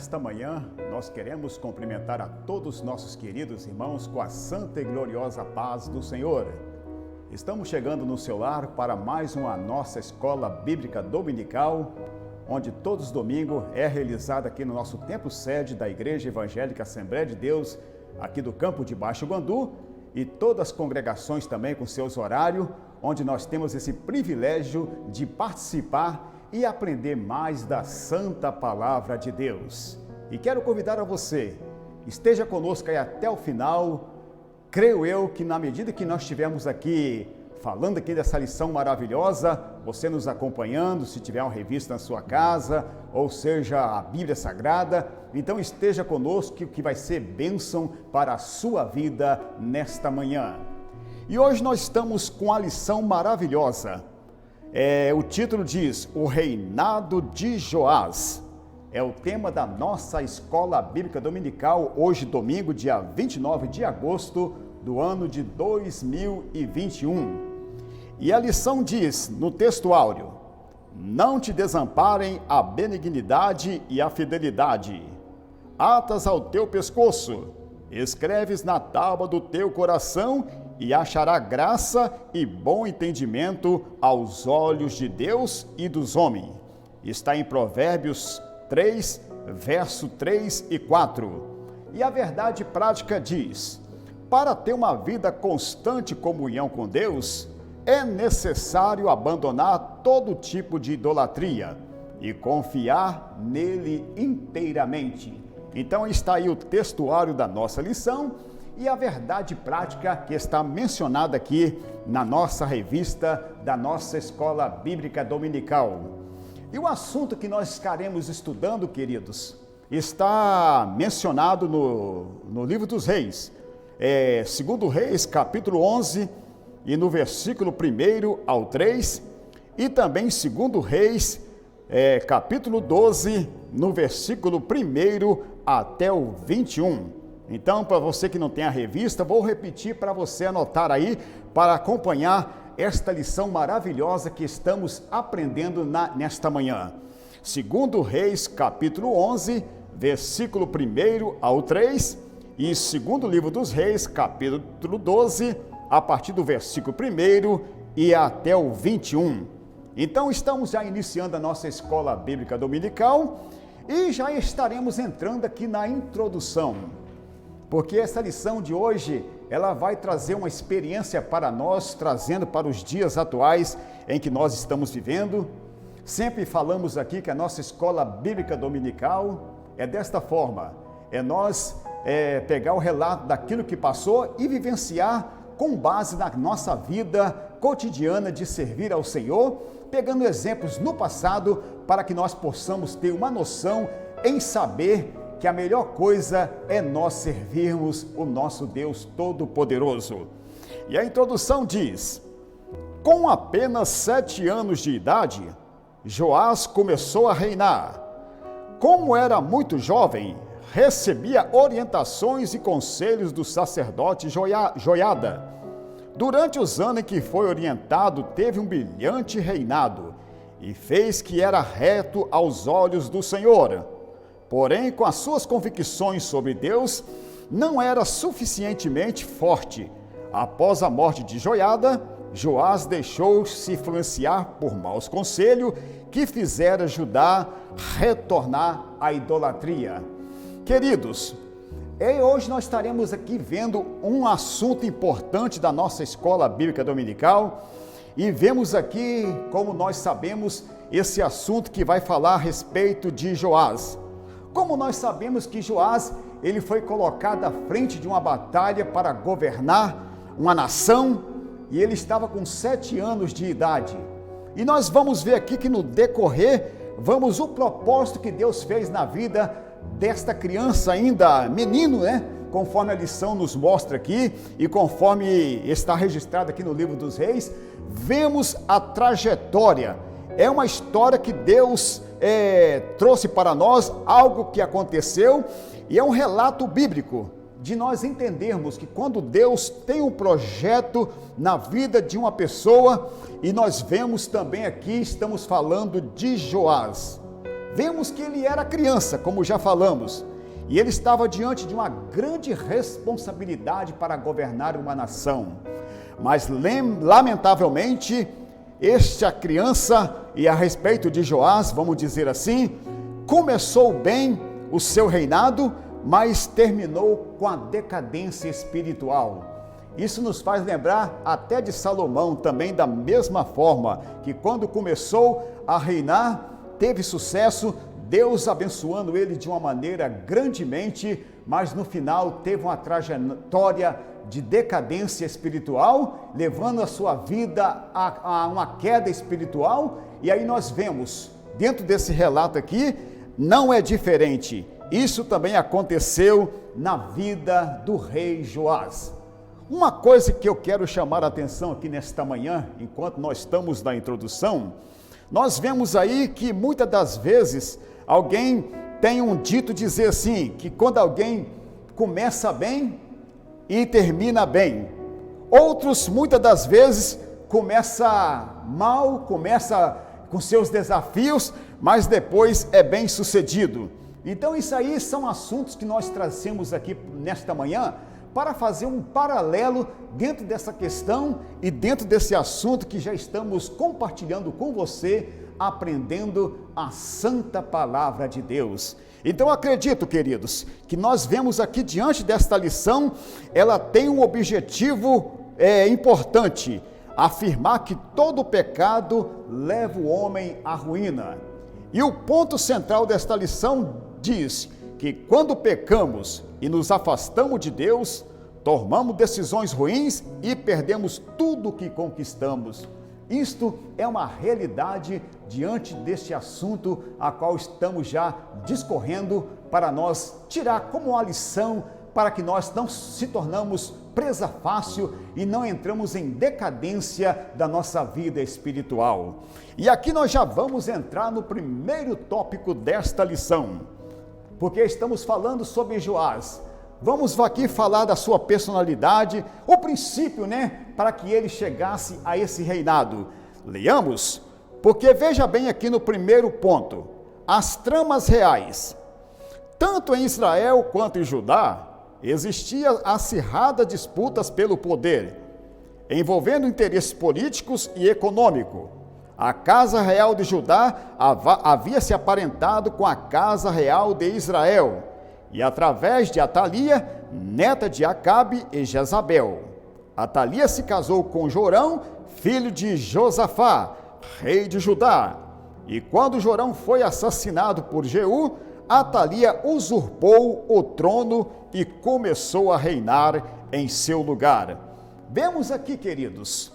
Nesta manhã, nós queremos cumprimentar a todos nossos queridos irmãos com a santa e gloriosa paz do Senhor. Estamos chegando no seu lar para mais uma nossa escola bíblica dominical, onde todos os domingos é realizada aqui no nosso templo sede da Igreja Evangélica Assembleia de Deus, aqui do campo de Baixo Guandu, e todas as congregações também com seus horários, onde nós temos esse privilégio de participar e aprender mais da Santa Palavra de Deus. E quero convidar a você, esteja conosco aí até o final. Creio eu que na medida que nós estivermos aqui, falando aqui dessa lição maravilhosa, você nos acompanhando, se tiver uma revista na sua casa, ou seja, a Bíblia Sagrada, então esteja conosco que vai ser bênção para a sua vida nesta manhã. E hoje nós estamos com a lição maravilhosa. O título diz, o reinado de Joás. É o tema da nossa escola bíblica dominical, hoje domingo, dia 29 de agosto do ano de 2021. E a lição diz, no texto áureo, não te desamparem a benignidade e a fidelidade. Atas ao teu pescoço, escreves na tábua do teu coração e achará graça e bom entendimento aos olhos de Deus e dos homens. Está em Provérbios 3, verso 3 e 4. E a verdade prática diz, para ter uma vida constante comunhão com Deus, é necessário abandonar todo tipo de idolatria e confiar nele inteiramente. Então está aí o textuário da nossa lição e a verdade prática que está mencionada aqui na nossa revista da nossa escola bíblica dominical. E o assunto que nós estaremos estudando, queridos, está mencionado no livro dos Reis, 2 Reis, capítulo 11, e no versículo 1 ao 3, e também 2 Reis, capítulo 12, no versículo 1 até o 21. Então, para você que não tem a revista, vou repetir para você anotar aí, para acompanhar esta lição maravilhosa que estamos aprendendo nesta manhã. 2 Reis, capítulo 11, versículo 1 ao 3, e 2º livro dos Reis, capítulo 12, a partir do versículo 1 e até o 21. Então, estamos já iniciando a nossa escola bíblica dominical e já estaremos entrando aqui na introdução. Porque essa lição de hoje, ela vai trazer uma experiência para nós, trazendo para os dias atuais em que nós estamos vivendo. Sempre falamos aqui que a nossa escola bíblica dominical é desta forma, nós pegar o relato daquilo que passou e vivenciar com base na nossa vida cotidiana de servir ao Senhor, pegando exemplos no passado para que nós possamos ter uma noção em saber que a melhor coisa é nós servirmos o nosso Deus Todo-Poderoso. E a introdução diz, com apenas 7 anos de idade, Joás começou a reinar. Como era muito jovem, recebia orientações e conselhos do sacerdote Joiada. Durante os anos em que foi orientado, teve um brilhante reinado e fez que era reto aos olhos do Senhor. Porém, com as suas convicções sobre Deus, não era suficientemente forte. Após a morte de Joiada, Joás deixou-se influenciar por maus conselhos que fizeram Judá retornar à idolatria. Queridos, hoje nós estaremos aqui vendo um assunto importante da nossa escola bíblica dominical e vemos aqui, como nós sabemos, esse assunto que vai falar a respeito de Joás. Como nós sabemos que Joás, ele foi colocado à frente de uma batalha para governar uma nação e ele estava com 7 anos de idade. E nós vamos ver aqui que no decorrer, o propósito que Deus fez na vida desta criança ainda menino, conforme a lição nos mostra aqui e conforme está registrado aqui no livro dos Reis, vemos a trajetória. É uma história que Deus trouxe para nós, algo que aconteceu, e é um relato bíblico de nós entendermos que quando Deus tem um projeto na vida de uma pessoa, e nós vemos também aqui, estamos falando de Joás. vemos que ele era criança, como já falamos, e ele estava diante de uma grande responsabilidade para governar uma nação. Mas, lamentavelmente, esta criança, e a respeito de Joás, vamos dizer assim, começou bem o seu reinado, mas terminou com a decadência espiritual. Isso nos faz lembrar até de Salomão também, da mesma forma, que quando começou a reinar, teve sucesso, Deus abençoando ele de uma maneira grandemente, mas no final teve uma trajetória de decadência espiritual, levando a sua vida a uma queda espiritual. E aí nós vemos, dentro desse relato aqui, não é diferente. Isso também aconteceu na vida do rei Joás. Uma coisa que eu quero chamar a atenção aqui nesta manhã, enquanto nós estamos na introdução, nós vemos aí que muitas das vezes alguém tem um dito dizer assim, que quando alguém começa bem e termina bem. Outros, muitas das vezes, começa mal, começa com seus desafios, mas depois é bem sucedido. Então isso aí são assuntos que nós trazemos aqui nesta manhã, para fazer um paralelo dentro dessa questão e dentro desse assunto que já estamos compartilhando com você, aprendendo a santa palavra de Deus. Então acredito, queridos, que nós vemos aqui diante desta lição, ela tem um objetivo importante, afirmar que todo pecado leva o homem à ruína. E o ponto central desta lição diz que quando pecamos e nos afastamos de Deus, tomamos decisões ruins e perdemos tudo o que conquistamos. Isto é uma realidade diante deste assunto a qual estamos já discorrendo, para nós tirar como uma lição, para que nós não se tornamos presa fácil e não entramos em decadência da nossa vida espiritual. E aqui nós já vamos entrar no primeiro tópico desta lição, porque estamos falando sobre Joás. Vamos aqui falar da sua personalidade, o princípio, para que ele chegasse a esse reinado. Leamos, porque veja bem aqui no primeiro ponto, as tramas reais. Tanto em Israel quanto em Judá, existiam acirradas disputas pelo poder, envolvendo interesses políticos e econômicos. A casa real de Judá havia se aparentado com a casa real de Israel, e através de Atalia, neta de Acabe e Jezabel. Atalia se casou com Jorão, filho de Josafá, rei de Judá. E quando Jorão foi assassinado por Jeú, Atalia usurpou o trono e começou a reinar em seu lugar. Vemos aqui, queridos,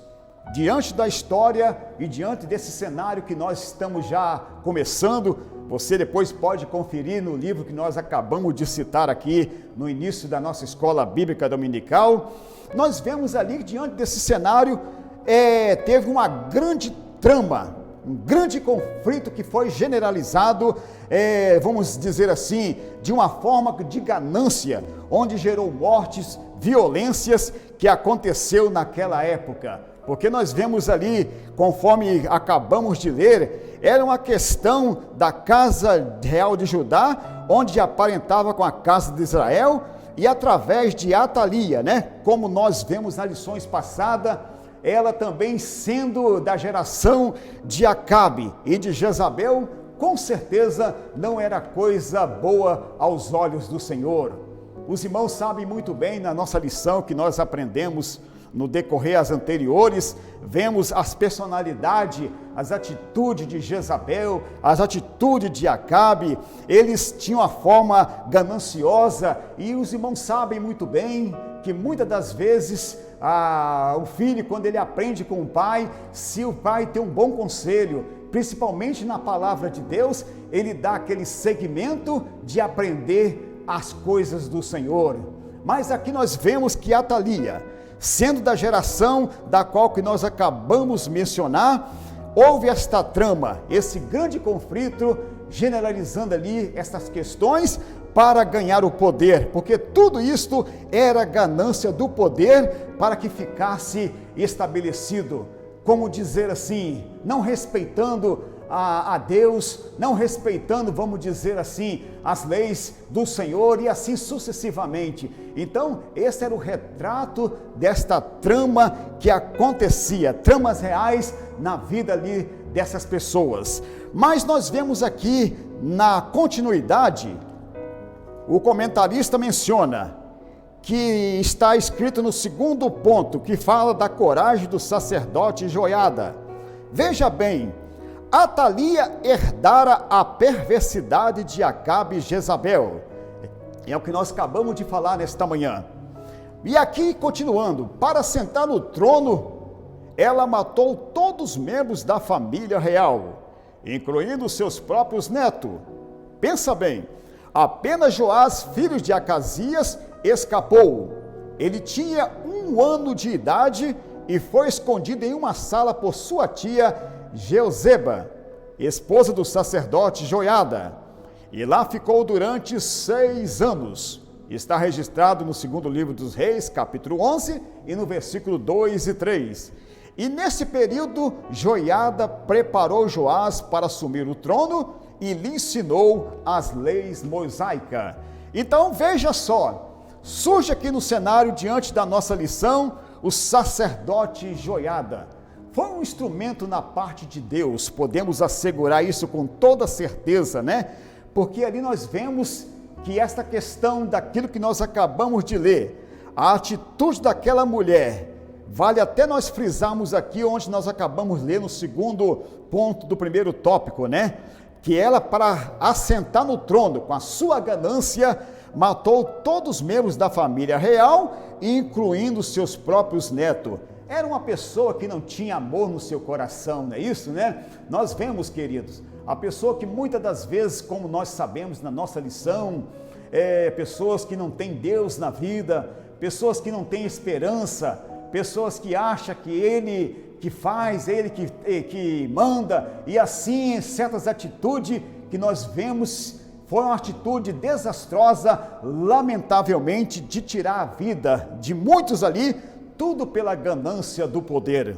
diante da história e diante desse cenário que nós estamos já começando, você depois pode conferir no livro que nós acabamos de citar aqui no início da nossa escola bíblica dominical. Nós vemos ali, diante desse cenário, teve uma grande trama, um grande conflito que foi generalizado, vamos dizer assim, de uma forma de ganância, onde gerou mortes, violências que aconteceu naquela época. Porque nós vemos ali, conforme acabamos de ler, era uma questão da casa real de Judá, onde aparentava com a casa de Israel, e através de Atalia, como nós vemos nas lições passadas, ela também sendo da geração de Acabe e de Jezabel, com certeza não era coisa boa aos olhos do Senhor. Os irmãos sabem muito bem, na nossa lição que nós aprendemos no decorrer as anteriores, vemos as personalidades, as atitudes de Jezabel, as atitudes de Acabe. Eles tinham a forma gananciosa, e os irmãos sabem muito bem que muitas das vezes o filho, quando ele aprende com o pai, se o pai tem um bom conselho, principalmente na palavra de Deus, ele dá aquele segmento de aprender as coisas do Senhor. Mas aqui nós vemos que Atalia, sendo da geração da qual que nós acabamos de mencionar, houve esta trama, esse grande conflito, generalizando ali essas questões para ganhar o poder, porque tudo isto era ganância do poder para que ficasse estabelecido, como dizer assim, não respeitando a Deus, não respeitando, vamos dizer assim, as leis do Senhor e assim sucessivamente. Então, esse era o retrato desta trama que acontecia, tramas reais na vida ali dessas pessoas. Mas nós vemos aqui na continuidade, o comentarista menciona que está escrito no segundo ponto, que fala da coragem do sacerdote Joiada. Veja bem, Atalia herdara a perversidade de Acabe e Jezabel. É o que nós acabamos de falar nesta manhã. E aqui, continuando, para sentar no trono, ela matou todos os membros da família real, incluindo seus próprios netos. Pensa bem, apenas Joás, filho de Acasias, escapou. Ele tinha 1 ano de idade e foi escondido em uma sala por sua tia Jeozeba, esposa do sacerdote Joiada, e lá ficou durante 6 anos. Está registrado no 2º livro dos Reis, capítulo 11, e no versículo 2 e 3. E nesse período, Joiada preparou Joás para assumir o trono e lhe ensinou as leis mosaicas. Então veja só, surge aqui no cenário, diante da nossa lição, o sacerdote Joiada. Foi um instrumento na parte de Deus, podemos assegurar isso com toda certeza, né? Porque ali nós vemos que esta questão daquilo que nós acabamos de ler, a atitude daquela mulher, vale até nós frisarmos aqui onde nós acabamos de ler no segundo ponto do primeiro tópico, né? Que ela, para assentar no trono com a sua ganância, matou todos os membros da família real, incluindo seus próprios netos. Era uma pessoa que não tinha amor no seu coração, não é isso, né? Nós vemos, queridos, a pessoa que muitas das vezes, como nós sabemos na nossa lição, pessoas que não têm Deus na vida, pessoas que não têm esperança, pessoas que acham que Ele que faz, Ele que manda, e assim certas atitudes que nós vemos foi uma atitude desastrosa, lamentavelmente, de tirar a vida de muitos ali, tudo pela ganância do poder.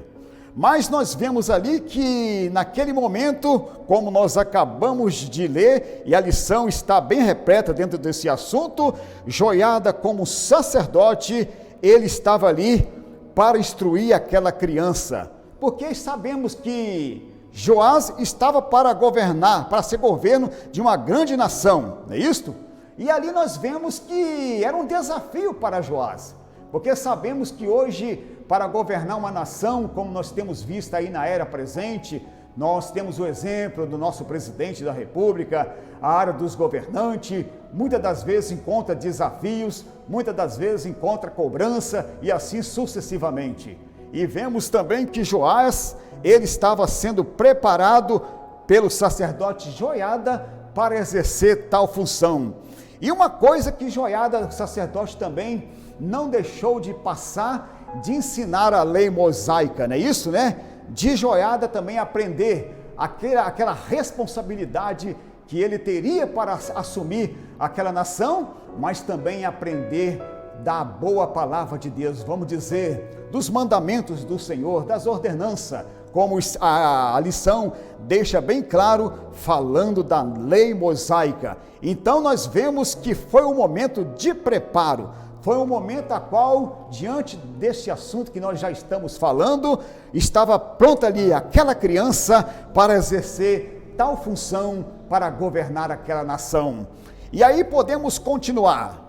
Mas nós vemos ali que naquele momento, como nós acabamos de ler, e a lição está bem repleta dentro desse assunto, Joiada, como sacerdote, ele estava ali para instruir aquela criança, porque sabemos que Joás estava para governar, para ser governo de uma grande nação, não é isto? E ali nós vemos que era um desafio para Joás, porque sabemos que hoje, para governar uma nação, como nós temos visto aí na era presente, nós temos o exemplo do nosso presidente da República, a área dos governantes, muitas das vezes encontra desafios, muitas das vezes encontra cobrança e assim sucessivamente. E vemos também que Joás, ele estava sendo preparado pelo sacerdote Joiada para exercer tal função. E uma coisa que Joiada, o sacerdote, também não deixou de passar, de ensinar a lei mosaica, não é isso, né? De Joiada também aprender aquela responsabilidade que ele teria para assumir aquela nação, mas também aprender da boa palavra de Deus, vamos dizer, dos mandamentos do Senhor, das ordenanças, como a lição deixa bem claro, falando da lei mosaica. Então nós vemos que foi um momento de preparo, foi um momento a qual, diante desse assunto que nós já estamos falando, estava pronta ali aquela criança para exercer tal função, para governar aquela nação. E aí podemos continuar.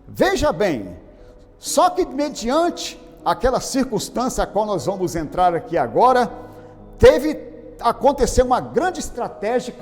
Veja bem, só que mediante aquela circunstância a qual nós vamos entrar aqui agora, aconteceu uma grande estratégia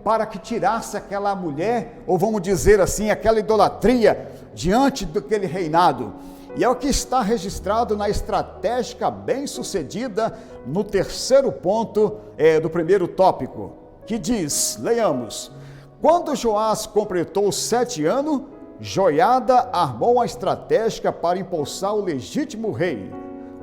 para que tirasse aquela mulher, ou vamos dizer assim, aquela idolatria diante daquele reinado. E é o que está registrado na estratégia bem sucedida no terceiro ponto do primeiro tópico, que diz, leiamos: quando Joás completou 7 anos, Joiada armou a estratégia para impulsar o legítimo rei,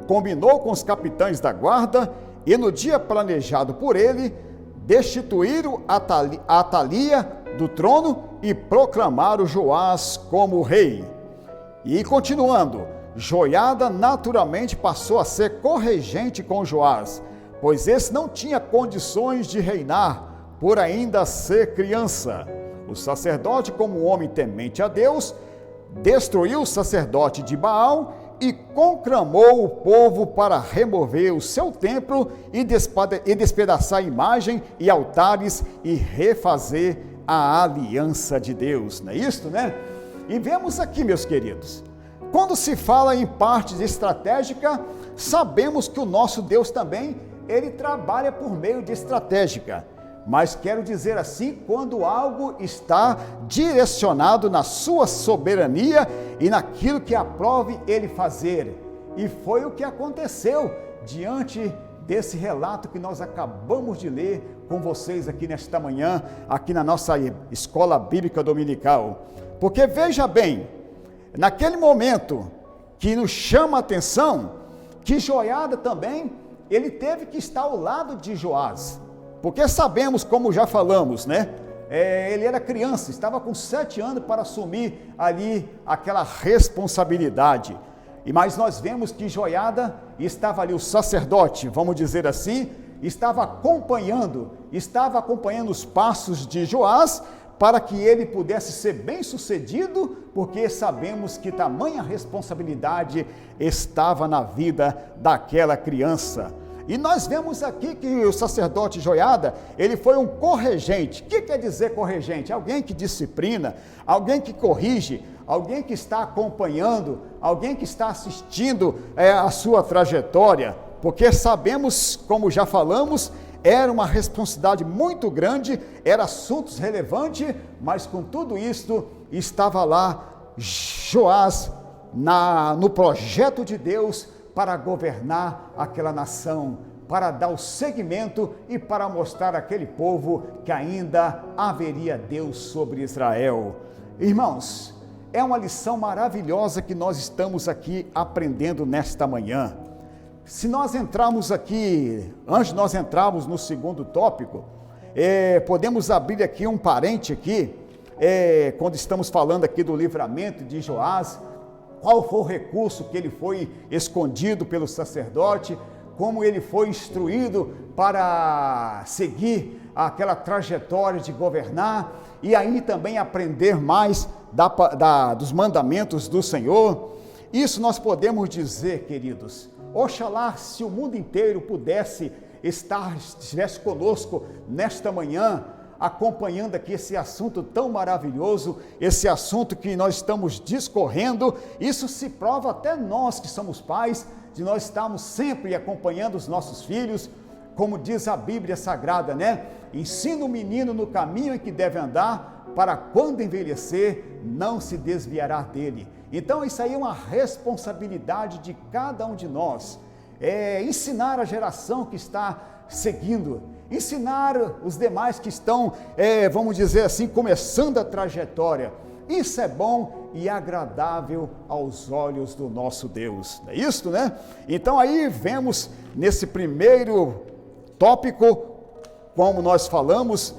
combinou com os capitães da guarda e no dia planejado por ele, destituíram Atalia do trono e proclamaram Joás como rei. E continuando, Joiada naturalmente passou a ser corregente com Joás, pois esse não tinha condições de reinar, por ainda ser criança. O sacerdote, como um homem temente a Deus, destruiu o sacerdote de Baal e conclamou o povo para remover o seu templo e despedaçar a imagem e altares e refazer a aliança de Deus. Não é isso, né? E vemos aqui, meus queridos, quando se fala em parte estratégica, sabemos que o nosso Deus também, ele trabalha por meio de estratégica. Mas quero dizer assim, quando algo está direcionado na sua soberania e naquilo que aprove ele fazer. E foi o que aconteceu diante desse relato que nós acabamos de ler com vocês aqui nesta manhã, aqui na nossa Escola Bíblica Dominical. Porque veja bem, naquele momento que nos chama a atenção, que Joiada também, ele teve que estar ao lado de Joás. Porque sabemos, como já falamos, né? Ele era criança, estava com 7 anos para assumir ali aquela responsabilidade. Mas nós vemos que Joiada estava ali, o sacerdote, vamos dizer assim, estava acompanhando os passos de Joás, para que ele pudesse ser bem sucedido, porque sabemos que tamanha responsabilidade estava na vida daquela criança. E nós vemos aqui que o sacerdote Joiada, ele foi um corregente. O que quer dizer corregente? Alguém que disciplina, alguém que corrige, alguém que está acompanhando, alguém que está assistindo a sua trajetória, porque sabemos, como já falamos, era uma responsabilidade muito grande, era assuntos relevantes, mas com tudo isso estava lá Joás no projeto de Deus, para governar aquela nação, para dar o seguimento e para mostrar àquele povo que ainda haveria Deus sobre Israel. Irmãos, é uma lição maravilhosa que nós estamos aqui aprendendo nesta manhã. Se nós entrarmos aqui, antes de nós entrarmos no segundo tópico, podemos abrir aqui um parente aqui, quando estamos falando aqui do livramento de Joás. Qual foi o recurso que ele foi escondido pelo sacerdote, como ele foi instruído para seguir aquela trajetória de governar, e aí também aprender mais dos mandamentos do Senhor. Isso nós podemos dizer, queridos, oxalá se o mundo inteiro estivesse conosco nesta manhã, acompanhando aqui esse assunto tão maravilhoso, esse assunto que nós estamos discorrendo. Isso se prova até nós que somos pais, de nós estarmos sempre acompanhando os nossos filhos, como diz a Bíblia Sagrada, né? Ensina o menino no caminho em que deve andar, para quando envelhecer, não se desviará dele. Então isso aí é uma responsabilidade de cada um de nós, ensinar a geração que está seguindo, ensinar os demais que estão, vamos dizer assim, começando a trajetória. Isso é bom e agradável aos olhos do nosso Deus, não é isso, né? Então aí vemos nesse primeiro tópico, como nós falamos,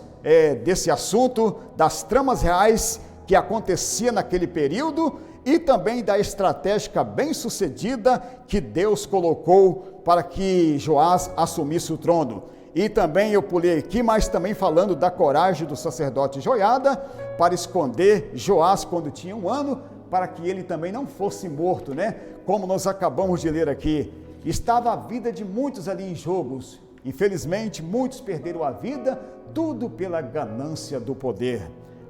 desse assunto, das tramas reais que acontecia naquele período e também da estratégia bem sucedida que Deus colocou para que Joás assumisse o trono. E também eu pulei aqui, mas também falando da coragem do sacerdote Joiada para esconder Joás quando tinha 1 ano, para que ele também não fosse morto, né? Como nós acabamos de ler aqui, estava a vida de muitos ali em jogos. Infelizmente, muitos perderam a vida, tudo pela ganância do poder.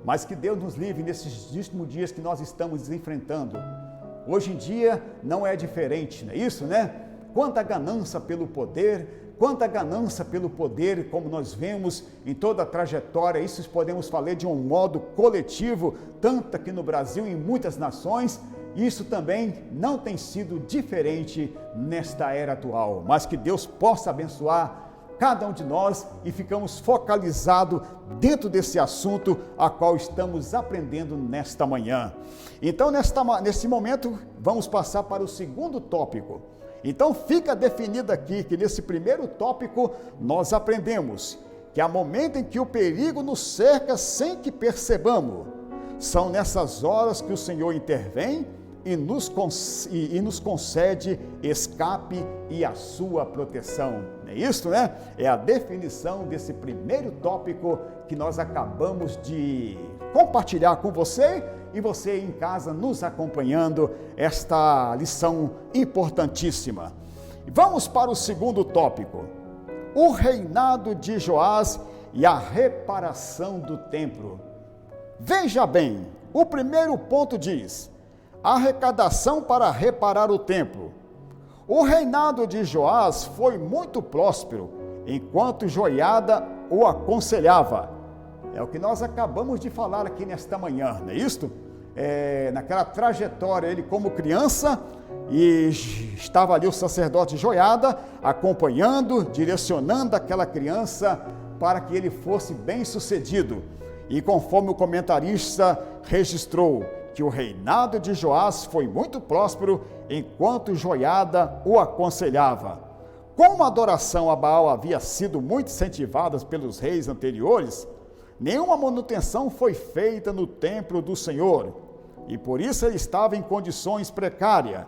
Mas que Deus nos livre nesses últimos dias que nós estamos enfrentando. Hoje em dia não é diferente, não é isso, né? Quanta ganância pelo poder, como nós vemos em toda a trajetória. Isso podemos falar de um modo coletivo, tanto aqui no Brasil e em muitas nações. Isso também não tem sido diferente nesta era atual, mas que Deus possa abençoar cada um de nós e ficamos focalizados dentro desse assunto a qual estamos aprendendo nesta manhã. Então, nesse momento, vamos passar para o segundo tópico. Então, fica definido aqui que nesse primeiro tópico nós aprendemos que há momento em que o perigo nos cerca sem que percebamos. São nessas horas que o Senhor intervém e nos concede escape e a sua proteção. É isso, né? É a definição desse primeiro tópico que nós acabamos de compartilhar com você e você em casa nos acompanhando esta lição importantíssima. Vamos para o segundo tópico, o reinado de Joás e a reparação do templo. Veja bem, o primeiro ponto diz: arrecadação para reparar o templo. O reinado de Joás foi muito próspero, enquanto Joiada o aconselhava. É o que nós acabamos de falar aqui nesta manhã, não é isto? Naquela trajetória, ele como criança, e estava ali o sacerdote Joiada, acompanhando, direcionando aquela criança para que ele fosse bem sucedido. E conforme o comentarista registrou, que o reinado de Joás foi muito próspero, enquanto Joiada o aconselhava. Como a adoração a Baal havia sido muito incentivada pelos reis anteriores, nenhuma manutenção foi feita no templo do Senhor, e por isso ele estava em condições precárias.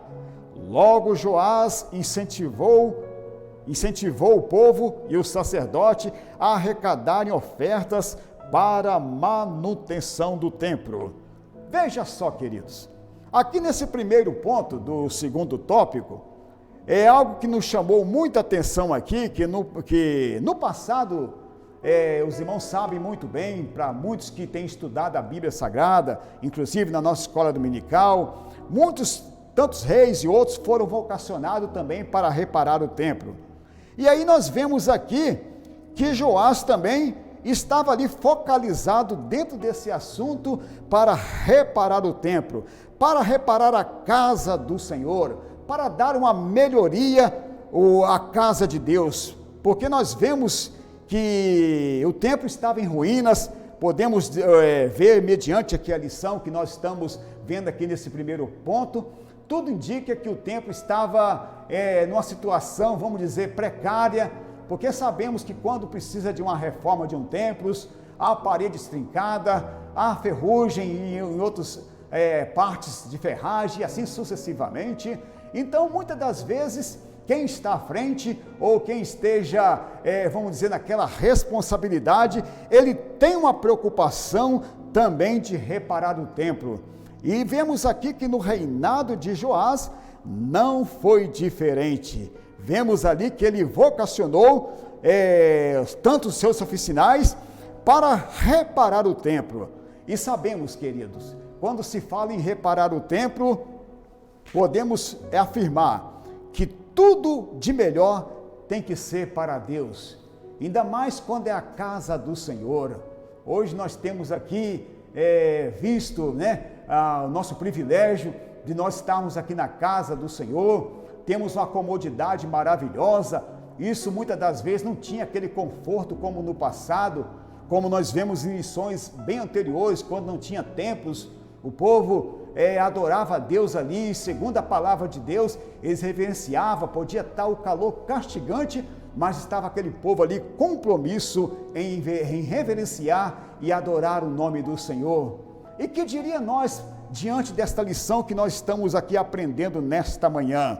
Logo Joás incentivou o povo e o sacerdote a arrecadarem ofertas para a manutenção do templo. Veja só, queridos, aqui nesse primeiro ponto do segundo tópico, é algo que nos chamou muita atenção aqui, que no passado, os irmãos sabem muito bem, para muitos que têm estudado a Bíblia Sagrada, inclusive na nossa escola dominical, tantos reis e outros foram vocacionados também para reparar o templo. E aí nós vemos aqui que Joás também estava ali focalizado dentro desse assunto para reparar o templo, para reparar a casa do Senhor, para dar uma melhoria à casa de Deus, porque nós vemos que o templo estava em ruínas. Podemos ver mediante aqui a lição que nós estamos vendo aqui nesse primeiro ponto, tudo indica que o templo estava numa situação, vamos dizer, precária, porque sabemos que quando precisa de uma reforma de um templo, há parede estrincada, há ferrugem em outras partes de ferragem, e assim sucessivamente. Então, muitas das vezes, quem está à frente, ou quem esteja, vamos dizer, naquela responsabilidade, ele tem uma preocupação também de reparar o templo. E vemos aqui que no reinado de Joás não foi diferente. Vemos ali que ele vocacionou tanto os seus oficinais para reparar o templo. E sabemos, queridos, quando se fala em reparar o templo, podemos afirmar que tudo de melhor tem que ser para Deus, ainda mais quando é a casa do Senhor. Hoje nós temos aqui visto, o nosso privilégio de nós estarmos aqui na casa do Senhor. Temos uma comodidade maravilhosa. Isso muitas das vezes não tinha aquele conforto como no passado, como nós vemos em lições bem anteriores, quando não tinha templos, o povo adorava a Deus ali, segundo a palavra de Deus, eles reverenciavam, podia estar o calor castigante, mas estava aquele povo ali compromisso em reverenciar e adorar o nome do Senhor. E que diria nós, diante desta lição que nós estamos aqui aprendendo nesta manhã?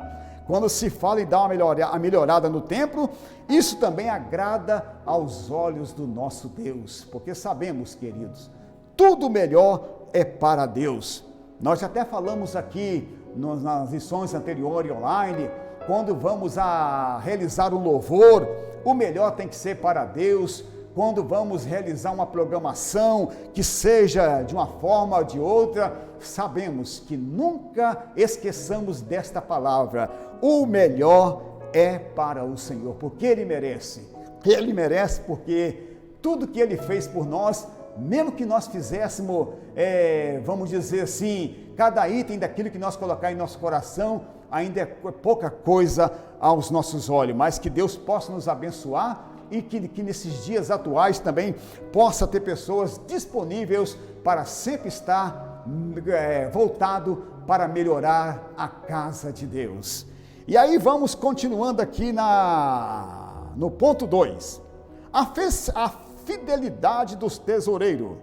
Quando se fala em dar uma melhorada no templo, isso também agrada aos olhos do nosso Deus, porque sabemos, queridos, tudo melhor é para Deus. Nós até falamos aqui nas lições anteriores online, quando vamos a realizar um louvor, o melhor tem que ser para Deus. Quando vamos realizar uma programação que seja de uma forma ou de outra, sabemos que nunca esqueçamos desta palavra: o melhor é para o Senhor, porque Ele merece. Ele merece porque tudo que Ele fez por nós, mesmo que nós fizéssemos, vamos dizer assim, cada item daquilo que nós colocar em nosso coração, ainda é pouca coisa aos nossos olhos, mas que Deus possa nos abençoar e que nesses dias atuais também possa ter pessoas disponíveis para sempre estar voltado para melhorar a casa de Deus. E aí vamos continuando aqui no ponto 2, a fidelidade dos tesoureiros.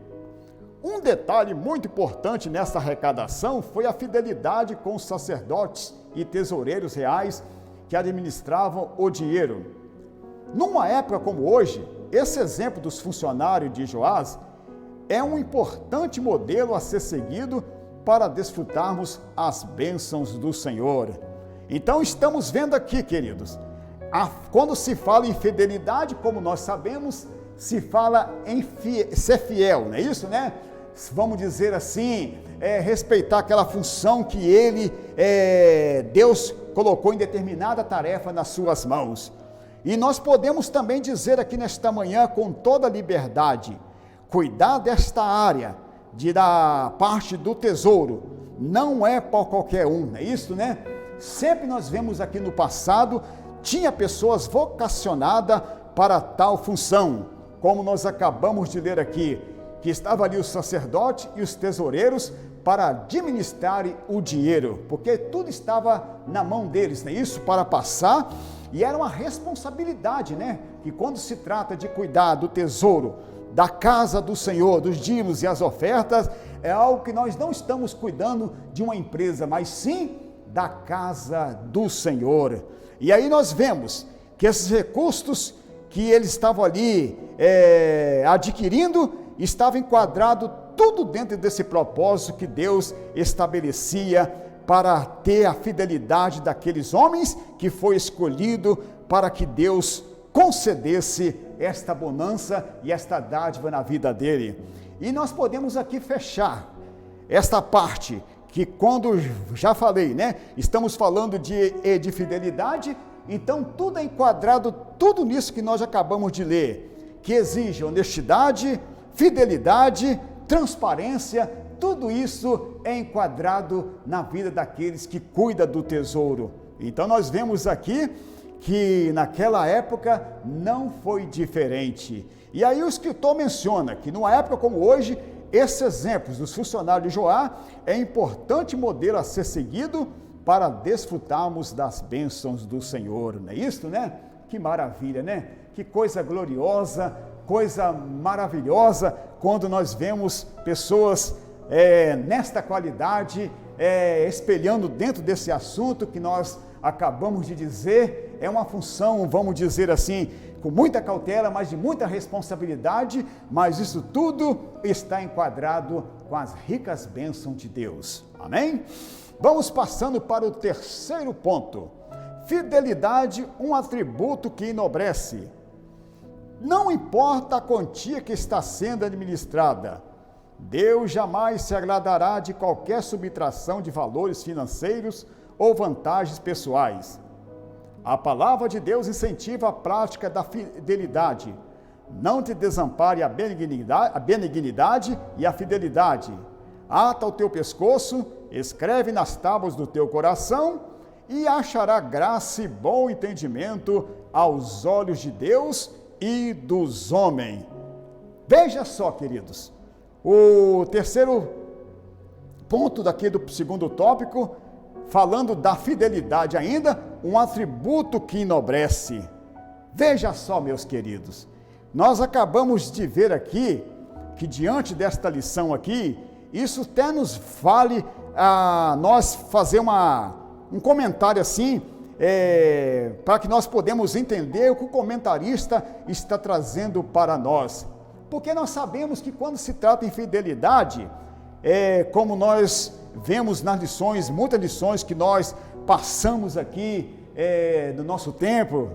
Um detalhe muito importante nessa arrecadação foi a fidelidade com os sacerdotes e tesoureiros reais que administravam o dinheiro. Numa época como hoje, esse exemplo dos funcionários de Joás é um importante modelo a ser seguido para desfrutarmos as bênçãos do Senhor. Então estamos vendo aqui, queridos, quando se fala em fidelidade, como nós sabemos, se fala em ser fiel, não é isso, né? Vamos dizer assim, respeitar aquela função que Deus colocou em determinada tarefa nas suas mãos. E nós podemos também dizer aqui nesta manhã com toda liberdade, cuidar desta área, da parte do tesouro, não é para qualquer um, não é isso, né? Sempre nós vemos aqui no passado, tinha pessoas vocacionadas para tal função, como nós acabamos de ler aqui, que estava ali o sacerdote e os tesoureiros para administrarem o dinheiro, porque tudo estava na mão deles, não é isso? Para passar, e era uma responsabilidade, né? Que quando se trata de cuidar do tesouro, da casa do Senhor, dos dízimos e as ofertas, é algo que nós não estamos cuidando de uma empresa, mas sim da casa do Senhor. E aí nós vemos que esses recursos que eles estavam ali adquirindo, estava enquadrado tudo dentro desse propósito que Deus estabelecia para ter a fidelidade daqueles homens que foi escolhido para que Deus concedesse esta bonança e esta dádiva na vida dele. E nós podemos aqui fechar esta parte, que quando já falei, né, estamos falando de fidelidade, então tudo é enquadrado, tudo nisso que nós acabamos de ler, que exige honestidade, fidelidade, transparência, tudo isso é enquadrado na vida daqueles que cuidam do tesouro. Então nós vemos aqui que naquela época não foi diferente. E aí o escritor menciona que numa época como hoje, esses exemplos dos funcionários de Joá é importante modelo a ser seguido para desfrutarmos das bênçãos do Senhor, não é isso, né? Que maravilha, né? Que coisa gloriosa, coisa maravilhosa, quando nós vemos pessoas nesta qualidade, espelhando dentro desse assunto que nós acabamos de dizer, é uma função, vamos dizer assim, com muita cautela, mas de muita responsabilidade, mas isso tudo está enquadrado com as ricas bênçãos de Deus. Amém? Vamos passando para o terceiro ponto. Fidelidade, um atributo que enobrece. Não importa a quantia que está sendo administrada, Deus jamais se agradará de qualquer subtração de valores financeiros ou vantagens pessoais. A palavra de Deus incentiva a prática da fidelidade. Não te desampare a benignidade e a fidelidade. Ata o teu pescoço, escreve nas tábuas do teu coração e achará graça e bom entendimento aos olhos de Deus e dos homens. Veja só, queridos, o terceiro ponto daqui do segundo tópico, falando da fidelidade ainda, um atributo que enobrece. Veja só, meus queridos, nós acabamos de ver aqui, que diante desta lição aqui, isso até nos vale a nós fazer um comentário assim, para que nós podemos entender o que o comentarista está trazendo para nós. Porque nós sabemos que quando se trata em fidelidade, como nós vemos nas lições, muitas lições que nós passamos aqui no nosso tempo,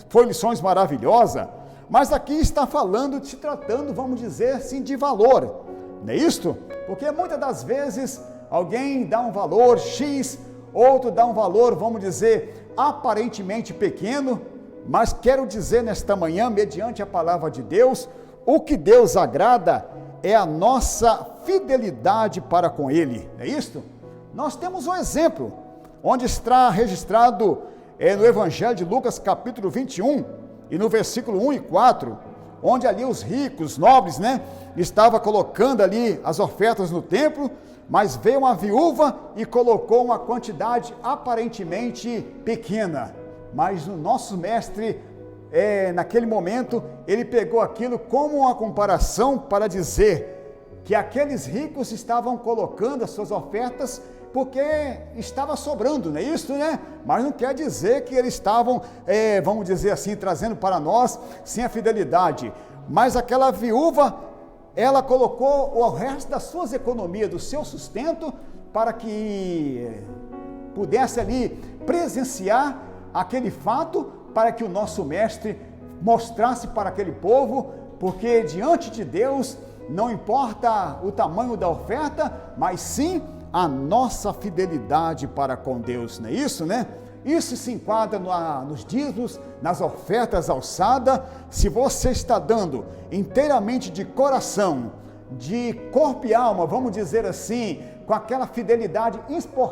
foi lições maravilhosas, mas aqui está falando, se tratando, vamos dizer assim, de valor, não é isto? Porque muitas das vezes alguém dá um valor X, outro dá um valor, vamos dizer, aparentemente pequeno, mas quero dizer nesta manhã, mediante a palavra de Deus, o que Deus agrada é a nossa fidelidade para com Ele, não é isto? Nós temos um exemplo, onde está registrado no Evangelho de Lucas, capítulo 21, e no versículo 1 e 4, onde ali os ricos, nobres, né, estavam colocando ali as ofertas no templo, mas veio uma viúva e colocou uma quantidade aparentemente pequena, mas o nosso mestre, naquele momento, ele pegou aquilo como uma comparação para dizer, que aqueles ricos estavam colocando as suas ofertas porque estava sobrando, não é isso, né? Mas não quer dizer que eles estavam, vamos dizer assim, trazendo para nós sem a fidelidade. Mas aquela viúva, ela colocou o resto das suas economias, do seu sustento, para que pudesse ali presenciar aquele fato, para que o nosso mestre mostrasse para aquele povo, porque diante de Deus não importa o tamanho da oferta, mas sim a nossa fidelidade para com Deus, não é isso, né? Isso se enquadra nos dízimos, nas ofertas alçadas. Se você está dando inteiramente de coração, de corpo e alma, vamos dizer assim, com aquela fidelidade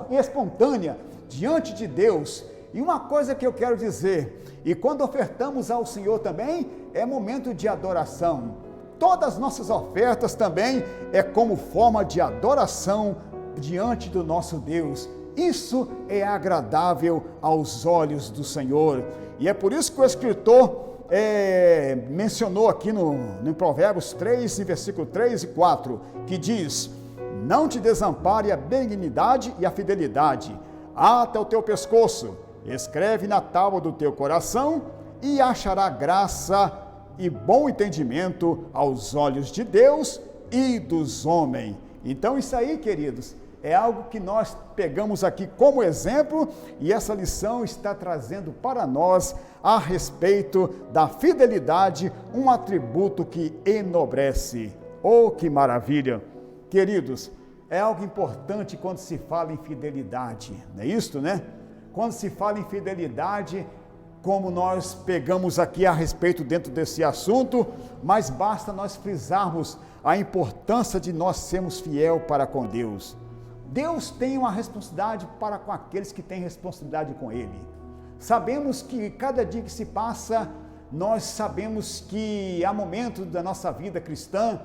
espontânea diante de Deus. E uma coisa que eu quero dizer, e quando ofertamos ao Senhor também, é momento de adoração. Todas as nossas ofertas também é como forma de adoração diante do nosso Deus. Isso é agradável aos olhos do Senhor. E é por isso que o escritor mencionou aqui no Provérbios 3, versículo 3 e 4, que diz: não te desampare a benignidade e a fidelidade, ata o teu pescoço, escreve na tábua do teu coração, e achará graça e bom entendimento aos olhos de Deus e dos homens. Então isso aí, queridos, é algo que nós pegamos aqui como exemplo, e essa lição está trazendo para nós a respeito da fidelidade, um atributo que enobrece. Oh, que maravilha! Queridos, é algo importante quando se fala em fidelidade, não é isso, né? Quando se fala em fidelidade, como nós pegamos aqui a respeito dentro desse assunto, mas basta nós frisarmos a importância de nós sermos fiel para com Deus. Deus tem uma responsabilidade para com aqueles que têm responsabilidade com Ele. Sabemos que cada dia que se passa, nós sabemos que há momentos da nossa vida cristã,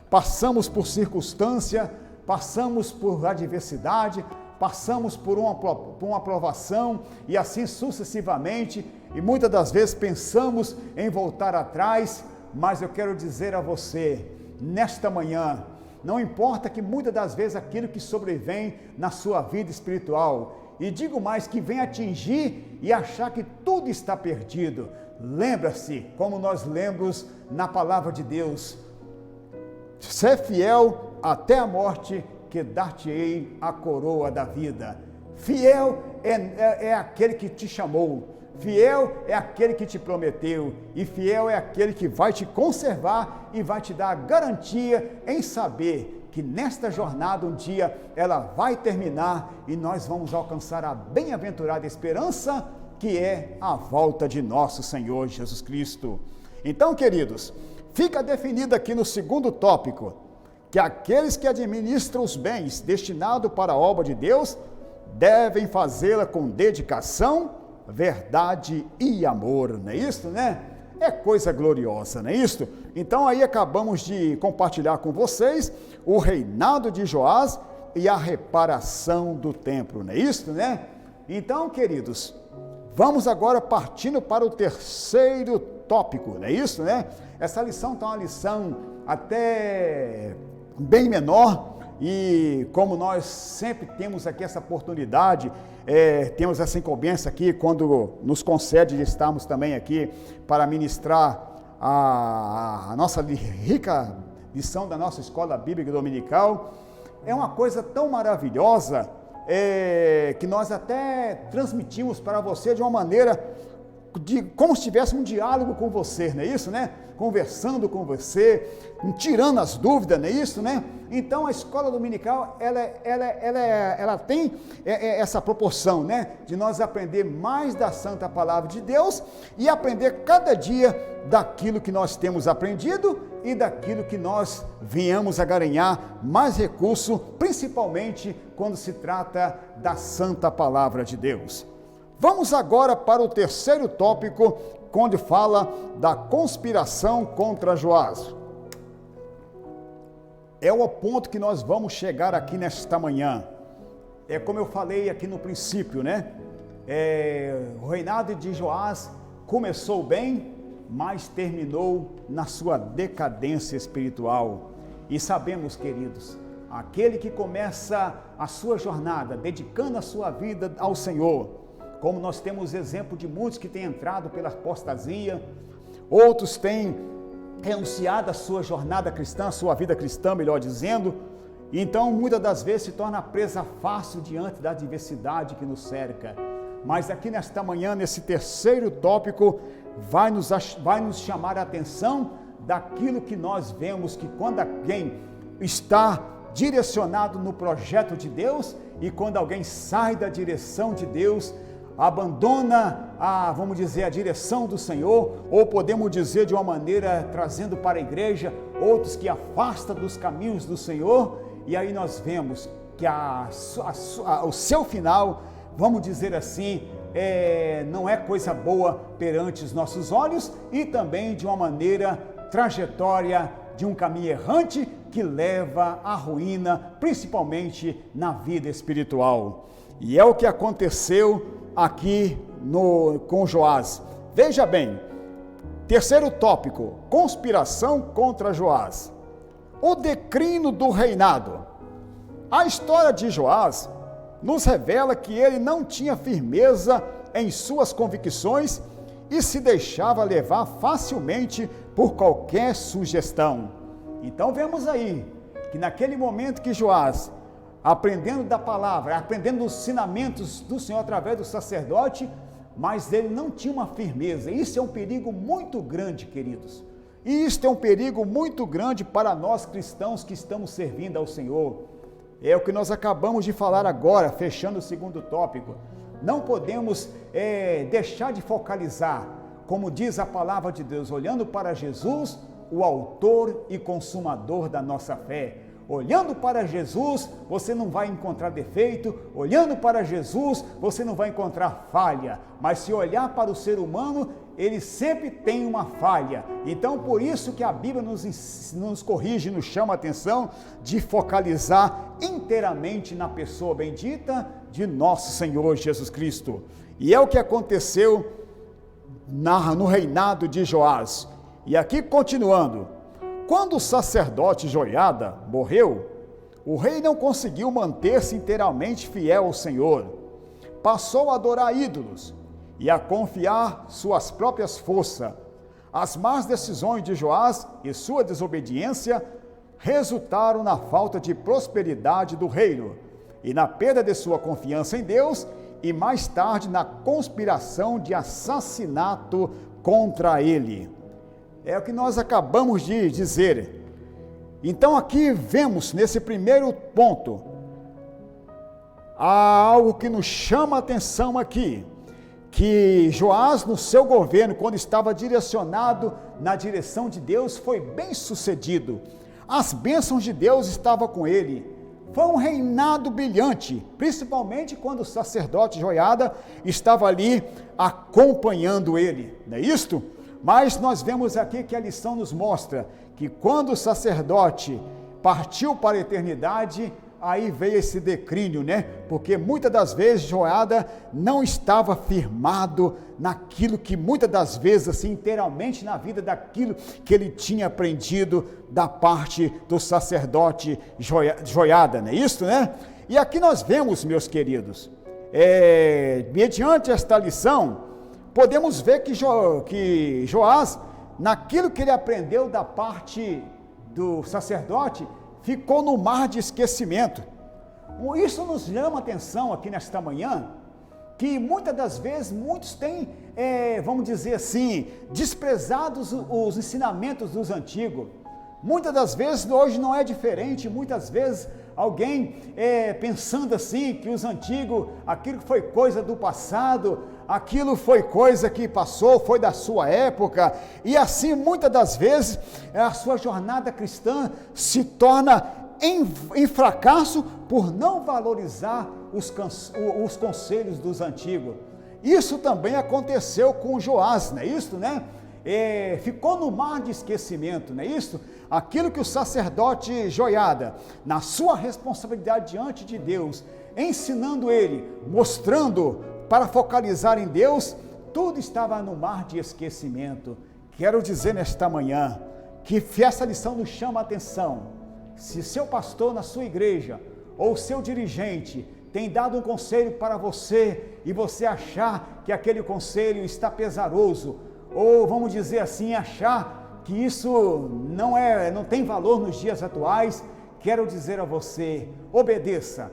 passamos por circunstância, passamos por adversidade, passamos por uma provação e assim sucessivamente, e muitas das vezes pensamos em voltar atrás, mas eu quero dizer a você, nesta manhã, não importa que muitas das vezes aquilo que sobrevém na sua vida espiritual, e digo mais, que vem atingir e achar que tudo está perdido, lembra-se, como nós lemos na palavra de Deus, ser fiel até a morte, que dar-te-ei a coroa da vida. Fiel é aquele que te chamou, fiel é aquele que te prometeu, e fiel é aquele que vai te conservar e vai te dar a garantia em saber que nesta jornada um dia ela vai terminar e nós vamos alcançar a bem-aventurada esperança, que é a volta de nosso Senhor Jesus Cristo. Então, queridos, fica definido aqui no segundo tópico, que aqueles que administram os bens destinados para a obra de Deus devem fazê-la com dedicação, verdade e amor, não é isso, né? É coisa gloriosa, não é isso? Então aí acabamos de compartilhar com vocês o reinado de Joás e a reparação do templo, não é isso, né? Então, queridos, vamos agora partindo para o terceiro tópico, não é isso, né? Essa lição está uma lição até bem menor, e como nós sempre temos aqui essa oportunidade, temos essa incumbência aqui, quando nos concede de estarmos também aqui para ministrar a nossa rica lição da nossa escola bíblica dominical, é uma coisa tão maravilhosa, que nós até transmitimos para você de uma maneira como se tivesse um diálogo com você, não é isso, né? Conversando com você, tirando as dúvidas, não é isso, né? Então a escola dominical, ela tem essa proporção, né? De nós aprender mais da Santa Palavra de Deus e aprender cada dia daquilo que nós temos aprendido e daquilo que nós venhamos a garanhar mais recurso, principalmente quando se trata da Santa Palavra de Deus. Vamos agora para o terceiro tópico, quando fala da conspiração contra Joás. É o ponto que nós vamos chegar aqui nesta manhã. É como eu falei aqui no princípio, né? O reinado de Joás começou bem, mas terminou na sua decadência espiritual. E sabemos, queridos, aquele que começa a sua jornada, dedicando a sua vida ao Senhor, como nós temos exemplo de muitos que têm entrado pela apostasia, outros têm renunciado a sua jornada cristã, a sua vida cristã, melhor dizendo, então muitas das vezes se torna presa fácil diante da adversidade que nos cerca. Mas aqui nesta manhã, nesse terceiro tópico, vai nos chamar a atenção daquilo que nós vemos, que quando alguém está direcionado no projeto de Deus e quando alguém sai da direção de Deus, abandona vamos dizer, a direção do Senhor, ou podemos dizer de uma maneira, trazendo para a igreja, outros que afastam dos caminhos do Senhor, e aí nós vemos que o seu final, vamos dizer assim, não é coisa boa perante os nossos olhos, e também de uma maneira trajetória de um caminho errante que leva à ruína, principalmente na vida espiritual. E é o que aconteceu aqui com Joás. Veja bem, terceiro tópico, conspiração contra Joás. O declínio do reinado. A história de Joás nos revela que ele não tinha firmeza em suas convicções e se deixava levar facilmente por qualquer sugestão. Então vemos aí que naquele momento que Joás, aprendendo da palavra, aprendendo os ensinamentos do Senhor através do sacerdote, mas ele não tinha uma firmeza. Isso é um perigo muito grande, queridos. E isto é um perigo muito grande para nós cristãos que estamos servindo ao Senhor. É o que nós acabamos de falar agora, fechando o segundo tópico. Não podemos deixar de focalizar, como diz a palavra de Deus, olhando para Jesus, o autor e consumador da nossa fé. Olhando para Jesus, você não vai encontrar defeito, olhando para Jesus, você não vai encontrar falha, mas se olhar para o ser humano, ele sempre tem uma falha. Então, por isso que a Bíblia nos corrige, nos chama a atenção de focalizar inteiramente na pessoa bendita de nosso Senhor Jesus Cristo. E é o que aconteceu no reinado de Joás. E aqui continuando, quando o sacerdote Joiada morreu, o rei não conseguiu manter-se inteiramente fiel ao Senhor. Passou a adorar ídolos e a confiar suas próprias forças. As más decisões de Joás e sua desobediência resultaram na falta de prosperidade do reino e na perda de sua confiança em Deus e mais tarde na conspiração de assassinato contra ele. É o que nós acabamos de dizer. Então aqui vemos nesse primeiro ponto, há algo que nos chama a atenção aqui, que Joás no seu governo, quando estava direcionado na direção de Deus, foi bem sucedido. As bênçãos de Deus estavam com ele. Foi um reinado brilhante, principalmente quando o sacerdote Joiada estava ali acompanhando ele, não é isto? Mas nós vemos aqui que a lição nos mostra que quando o sacerdote partiu para a eternidade, aí veio esse declínio, né? Porque muitas das vezes Joiada não estava firmado naquilo que muitas das vezes, assim, inteiramente na vida daquilo que ele tinha aprendido da parte do sacerdote Joiada, não é isso, né? E aqui nós vemos, meus queridos, mediante esta lição, podemos ver que Joás, naquilo que ele aprendeu da parte do sacerdote, ficou no mar de esquecimento. Isso nos chama a atenção aqui nesta manhã, que muitas das vezes muitos têm, vamos dizer assim, desprezados os ensinamentos dos antigos. Muitas das vezes hoje não é diferente, muitas vezes alguém pensando assim que os antigos, aquilo foi coisa do passado, aquilo foi coisa que passou, foi da sua época, e assim muitas das vezes a sua jornada cristã se torna em fracasso por não valorizar os conselhos dos antigos. Isso também aconteceu com Joás, não é isso, né? Ficou no mar de esquecimento, não é isso? Aquilo que o sacerdote Joiada, na sua responsabilidade diante de Deus, ensinando ele, mostrando para focalizar em Deus, tudo estava no mar de esquecimento. Quero dizer nesta manhã, que essa lição nos chama a atenção, Se seu pastor na sua igreja ou seu dirigente tem dado um conselho para você e você achar que aquele conselho está pesaroso, ou vamos dizer assim, achar que isso não tem valor nos dias atuais, quero dizer a você, obedeça.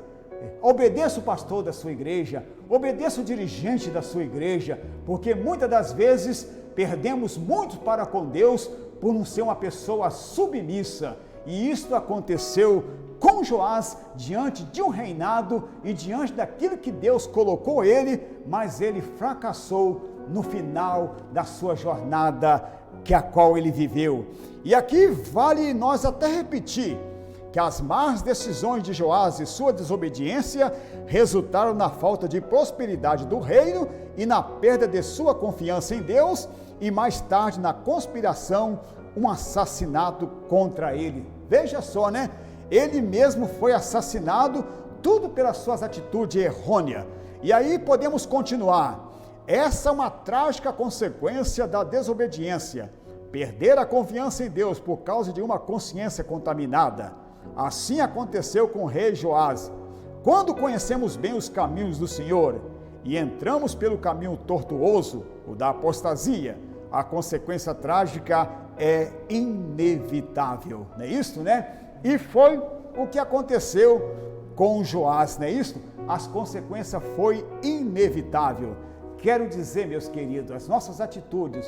Obedeça o pastor da sua igreja, obedeça o dirigente da sua igreja, porque muitas das vezes perdemos muito para com Deus por não ser uma pessoa submissa. E isto aconteceu com Joás diante de um reinado e diante daquilo que Deus colocou ele, mas ele fracassou no final da sua jornada que a qual ele viveu. E aqui vale nós até repetir que as más decisões de Joás e sua desobediência resultaram na falta de prosperidade do reino e na perda de sua confiança em Deus e mais tarde na conspiração, um assassinato contra ele. Veja só, né? Ele mesmo foi assassinado, tudo pelas suas atitudes errôneas. E aí podemos continuar. Essa é uma trágica consequência da desobediência, perder a confiança em Deus por causa de uma consciência contaminada. Assim aconteceu com o rei Joás. Quando conhecemos bem os caminhos do Senhor e entramos pelo caminho tortuoso, o da apostasia, a consequência trágica é inevitável, não é isso, né? E foi o que aconteceu com Joás, não é isso? As consequências foi inevitável. Quero dizer, meus queridos, as nossas atitudes,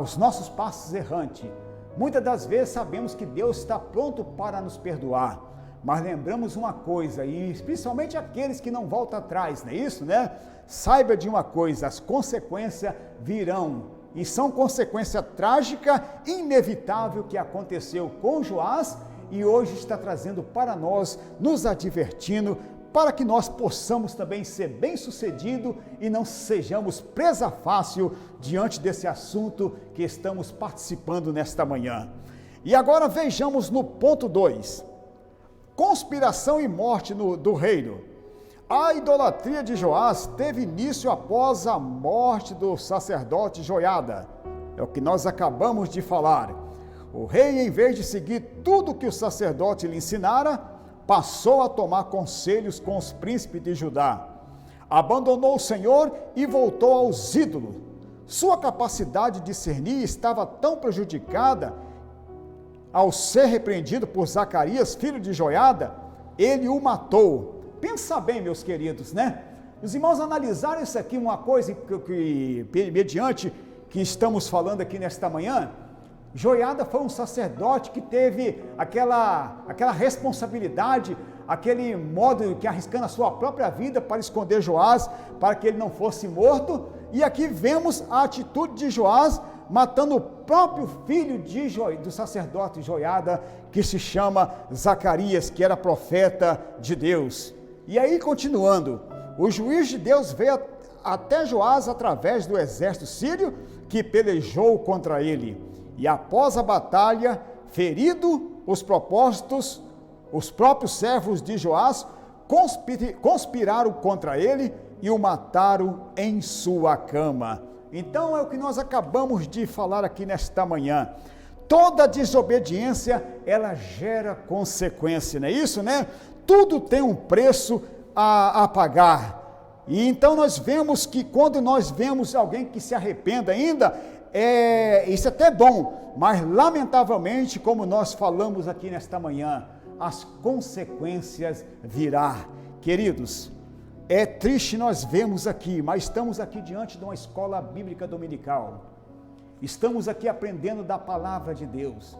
os nossos passos errantes, muitas das vezes sabemos que Deus está pronto para nos perdoar, mas lembramos uma coisa, e principalmente aqueles que não voltam atrás, não é isso, né? Saiba de uma coisa, as consequências virão, e são consequência trágica, inevitável, que aconteceu com Joás, e hoje está trazendo para nós, nos advertindo, para que nós possamos também ser bem-sucedidos e não sejamos presa fácil diante desse assunto que estamos participando nesta manhã. E agora vejamos no ponto 2, conspiração e morte do reino. A idolatria de Joás teve início após a morte do sacerdote Joiada, é o que nós acabamos de falar. O rei, em vez de seguir tudo que o sacerdote lhe ensinara, passou a tomar conselhos com os príncipes de Judá. Abandonou o Senhor e voltou aos ídolos. Sua capacidade de discernir estava tão prejudicada, ao ser repreendido por Zacarias, filho de Joiada, ele o matou. Pensa bem, meus queridos, né? Os irmãos analisaram isso aqui, uma coisa que mediante que estamos falando aqui nesta manhã. Joiada foi um sacerdote que teve aquela responsabilidade, aquele modo que arriscando a sua própria vida para esconder Joás, para que ele não fosse morto. E aqui vemos a atitude de Joás matando o próprio filho do sacerdote Joiada, que se chama Zacarias, que era profeta de Deus. E aí, continuando, o juiz de Deus veio até Joás através do exército sírio que pelejou contra ele. E após a batalha, ferido os propósitos, os próprios servos de Joás conspiraram contra ele e o mataram em sua cama. Então é o que nós acabamos de falar aqui nesta manhã. Toda desobediência, ela gera consequência, não é isso, né? Tudo tem um preço a pagar. E então nós vemos que quando nós vemos alguém que se arrependa ainda, isso é até bom, mas lamentavelmente, como nós falamos aqui nesta manhã, as consequências virão. Queridos, é triste nós vemos aqui, mas estamos aqui diante de uma escola bíblica dominical. Estamos aqui aprendendo da palavra de Deus.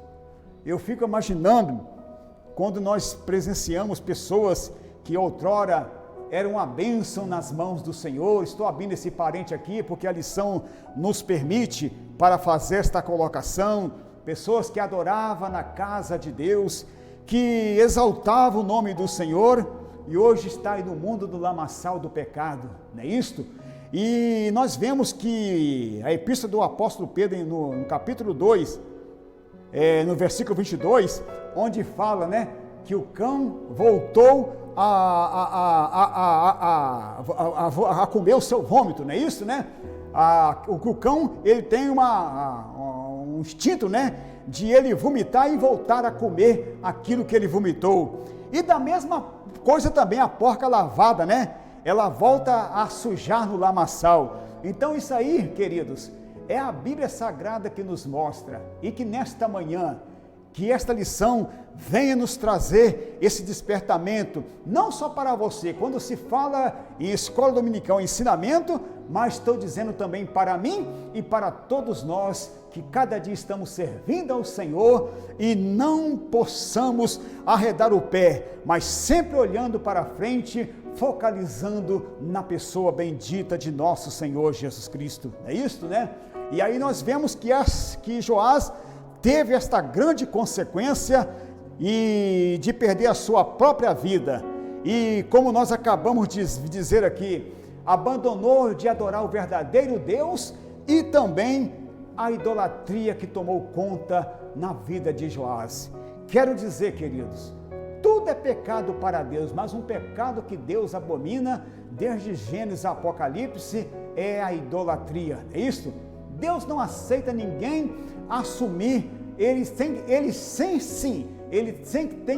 Eu fico imaginando quando nós presenciamos pessoas que outrora eram uma bênção nas mãos do Senhor. Estou abrindo esse parente aqui porque a lição nos permite para fazer esta colocação. Pessoas que adoravam na casa de Deus, que exaltavam o nome do Senhor, e hoje está aí no mundo do lamaçal do pecado, não é isto? E nós vemos que a epístola do apóstolo Pedro, no capítulo 2, no versículo 22, onde fala, né, que o cão voltou a comer o seu vômito, não é isso, né? O cão, ele tem um instinto, né, de ele vomitar e voltar a comer aquilo que ele vomitou. E da mesma coisa também a porca lavada, né? Ela volta a sujar no lamaçal. Então isso aí, queridos, é a Bíblia Sagrada que nos mostra, e que nesta manhã, que esta lição venha nos trazer esse despertamento, não só para você, quando se fala em escola dominical, ensinamento, mas estou dizendo também para mim e para todos nós, que cada dia estamos servindo ao Senhor e não possamos arredar o pé, mas sempre olhando para frente, focalizando na pessoa bendita de nosso Senhor Jesus Cristo. É isso, né? E aí nós vemos que Joás teve esta grande consequência e de perder a sua própria vida. E como nós acabamos de dizer aqui, abandonou de adorar o verdadeiro Deus e também a idolatria que tomou conta na vida de Joás. Quero dizer, queridos, tudo é pecado para Deus, mas um pecado que Deus abomina, desde Gênesis a Apocalipse, é a idolatria. É isso? Deus não aceita ninguém assumir, ele tem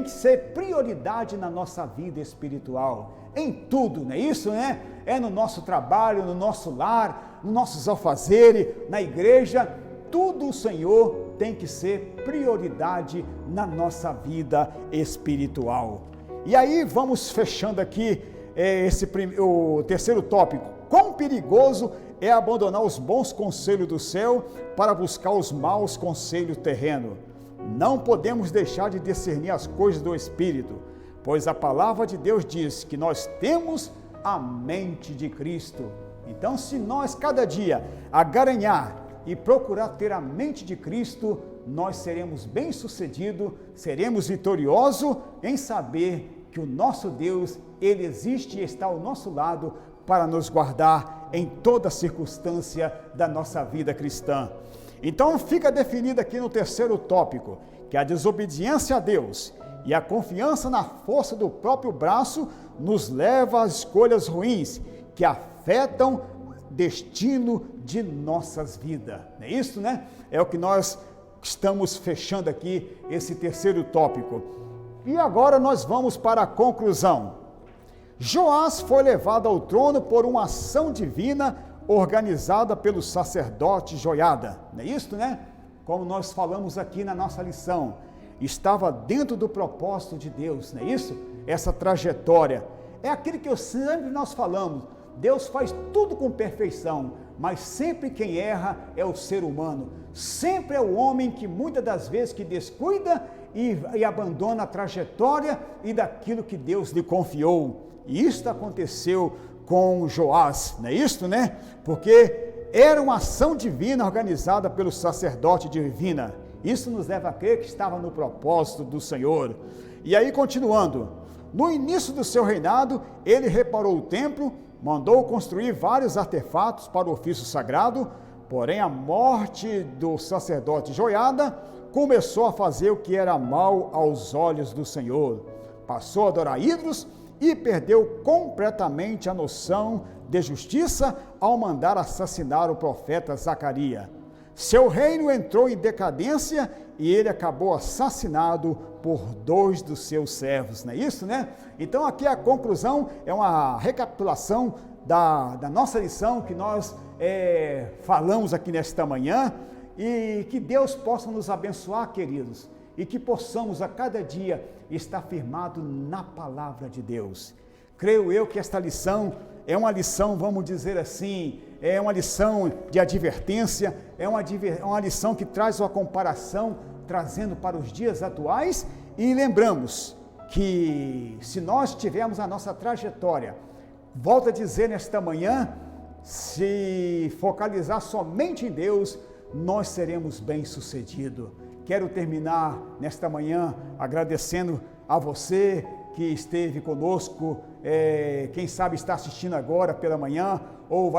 que ser prioridade na nossa vida espiritual, em tudo, não é isso, né? É no nosso trabalho, no nosso lar, nos nossos afazeres, na igreja, tudo o Senhor tem que ser prioridade na nossa vida espiritual. E aí vamos fechando aqui o terceiro tópico. Quão perigoso é abandonar os bons conselhos do céu para buscar os maus conselhos terrenos. Não podemos deixar de discernir as coisas do Espírito, pois a palavra de Deus diz que nós temos a mente de Cristo. Então, se nós cada dia agaranhar e procurar ter a mente de Cristo, nós seremos bem-sucedidos, seremos vitoriosos em saber que o nosso Deus, Ele existe e está ao nosso lado para nos guardar em toda circunstância da nossa vida cristã. Então fica definido aqui no terceiro tópico, que a desobediência a Deus e a confiança na força do próprio braço nos leva às escolhas ruins, que afetam o destino de nossas vidas. Não é isso, né? É o que nós estamos fechando aqui, esse terceiro tópico. E agora nós vamos para a conclusão. Joás foi levado ao trono por uma ação divina organizada pelo sacerdote Joiada. Não é isso, né? Como nós falamos aqui na nossa lição, estava dentro do propósito de Deus, não é isso? Essa trajetória. É aquilo que sempre nós falamos, Deus faz tudo com perfeição, mas sempre quem erra é o ser humano. Sempre é o homem que muitas das vezes que descuida e abandona a trajetória e daquilo que Deus lhe confiou. E isto aconteceu com Joás, não é isso, né? Porque era uma ação divina organizada pelo sacerdote divina. Isso nos leva a crer que estava no propósito do Senhor. E aí, continuando, no início do seu reinado, ele reparou o templo, mandou construir vários artefatos para o ofício sagrado, porém a morte do sacerdote Joiada começou a fazer o que era mal aos olhos do Senhor. Passou a adorar ídolos e perdeu completamente a noção de justiça ao mandar assassinar o profeta Zacarias. Seu reino entrou em decadência e ele acabou assassinado por 2 dos seus servos, não é isso, né? Então aqui a conclusão é uma recapitulação da nossa lição que nós falamos aqui nesta manhã, e que Deus possa nos abençoar, queridos, e que possamos a cada dia estar firmado na palavra de Deus. Creio eu que esta lição é uma lição, vamos dizer assim, é uma lição de advertência, é uma lição que traz uma comparação, trazendo para os dias atuais, e lembramos que se nós tivermos a nossa trajetória, volto a dizer nesta manhã, se focalizar somente em Deus, nós seremos bem-sucedidos. Quero terminar nesta manhã agradecendo a você que esteve conosco, quem sabe está assistindo agora pela manhã, ou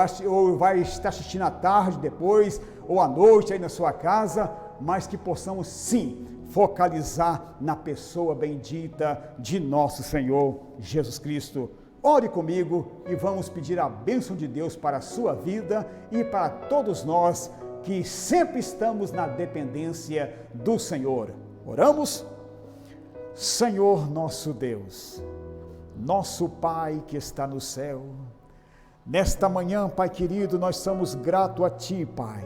vai estar assistindo à tarde depois, ou à noite aí na sua casa, mas que possamos sim focalizar na pessoa bendita de nosso Senhor Jesus Cristo. Ore comigo e vamos pedir a bênção de Deus para a sua vida e para todos nós que sempre estamos na dependência do Senhor. Oramos? Senhor nosso Deus, nosso Pai que está no céu, nesta manhã, Pai querido, nós somos gratos a Ti, Pai,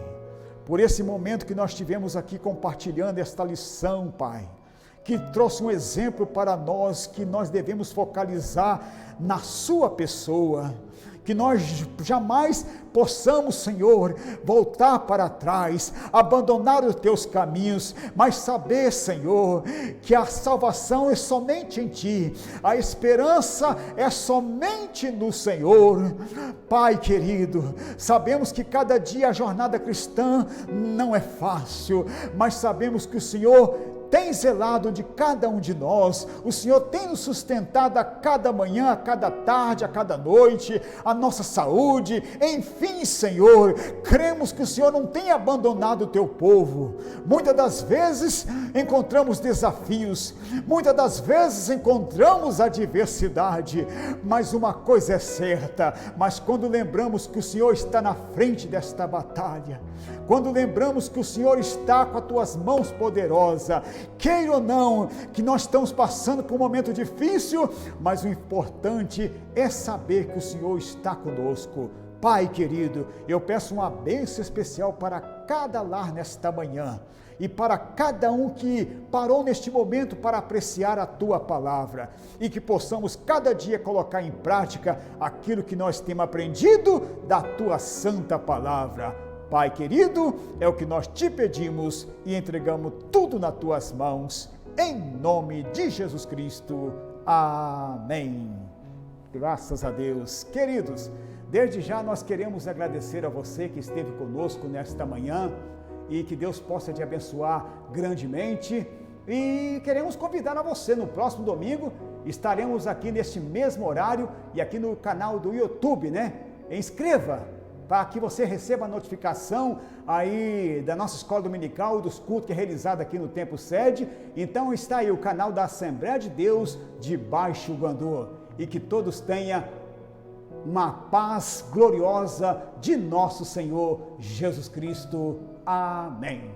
por esse momento que nós tivemos aqui compartilhando esta lição, Pai, que trouxe um exemplo para nós, que nós devemos focalizar na Sua pessoa, que nós jamais possamos, Senhor, voltar para trás, abandonar os Teus caminhos, mas saber, Senhor, que a salvação é somente em Ti, a esperança é somente no Senhor. Pai querido, sabemos que cada dia a jornada cristã não é fácil, mas sabemos que o Senhor tem zelado de cada um de nós, o Senhor tem nos sustentado a cada manhã, a cada tarde, a cada noite, a nossa saúde, enfim, Senhor, cremos que o Senhor não tem abandonado o Teu povo. Muitas das vezes encontramos desafios, muitas das vezes encontramos adversidade, mas uma coisa é certa, mas quando lembramos que o Senhor está na frente desta batalha, quando lembramos que o Senhor está com as Tuas mãos poderosas, queira ou não, que nós estamos passando por um momento difícil, mas o importante é saber que o Senhor está conosco. Pai querido, eu peço uma bênção especial para cada lar nesta manhã, e para cada um que parou neste momento para apreciar a Tua palavra, e que possamos cada dia colocar em prática aquilo que nós temos aprendido da Tua santa palavra. Pai querido, é o que nós Te pedimos e entregamos tudo nas Tuas mãos, em nome de Jesus Cristo. Amém. Graças a Deus. Queridos, desde já nós queremos agradecer a você que esteve conosco nesta manhã, e que Deus possa te abençoar grandemente, e queremos convidar a você, no próximo domingo, estaremos aqui neste mesmo horário, e aqui no canal do YouTube, Inscreva, para que você receba a notificação aí da nossa escola dominical, dos cultos que é realizado aqui no Templo Sede. Então está aí o canal da Assembleia de Deus de Baixo Guandu, e que todos tenham uma paz gloriosa de nosso Senhor Jesus Cristo. Amém.